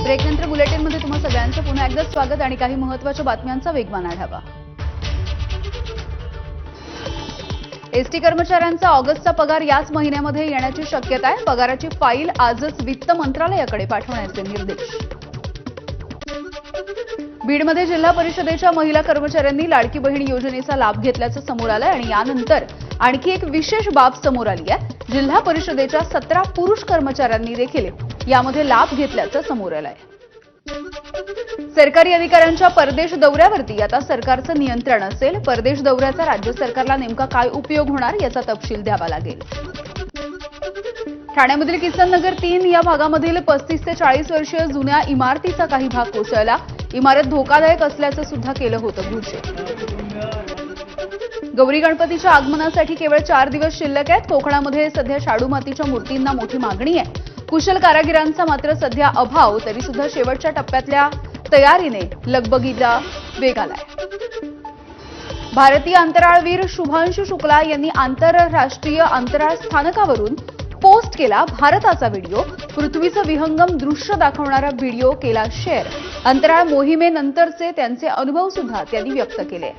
ब्रेकनंतर बुलेटिनमध्ये तुम्हा सगळ्यांचं पुन्हा एकदा स्वागत आणि काही महत्त्वाच्या बातम्यांचा वेगवान आढावा। एसटी कर्मचाऱ्यांचा ऑगस्टचा पगार याच महिन्यामध्ये येण्याची शक्यता आहे। पगाराची फाईल आजच वित्त मंत्रालयाकडे पाठवण्याचे निर्देश। बीडमध्ये जिल्हा परिषदेच्या महिला कर्मचाऱ्यांनी लाडकी बहीण योजनेचा लाभ घेतल्याचं समोर आलंय आणि यानंतर आणखी एक विशेष बाब समोर आली आहे। जिल्हा परिषदेच्या 17 पुरुष कर्मचाऱ्यांनी देखील यामध्ये लाभ घेतल्याचं समोर आलंय। सरकारी अधिकाऱ्यांच्या परदेश दौऱ्यावरती आता सरकारचं नियंत्रण असेल। परदेश दौऱ्याचा राज्य सरकारला नेमका काय उपयोग होणार याचा तपशील द्यावा लागेल। ठाण्यामधील किसन नगर 3 या भागामधील 35 ते 40 वर्षीय जुन्या इमारतीचा काही भाग कोसळला। इमारत धोकादायक असल्याचं सुद्धा केलं होतं घोषित। गौरी गणपतीच्या आगमनासाठी केवळ 4 दिवस शिल्लक आहेत। कोकणामध्ये सध्या शाडू मातीच्या मूर्तींना मोठी मागणी आहे। कुशल कारागिरांचा मात्र सध्या अभाव, तरी सुद्धा शेवटच्या टप्प्यातल्या तयारीने लगबगीला वेग आलाय। भारतीय अंतराळवीर शुभांशु शुक्ला यांनी आंतरराष्ट्रीय अंतराळ स्थानकावरून पोस्ट केला भारताचा व्हिडिओ। पृथ्वीचं विहंगम दृश्य दाखवणारा व्हिडिओ केला शेअर। अंतराळ मोहिमेनंतरचे त्यांचे अनुभव सुद्धा त्यांनी व्यक्त केले।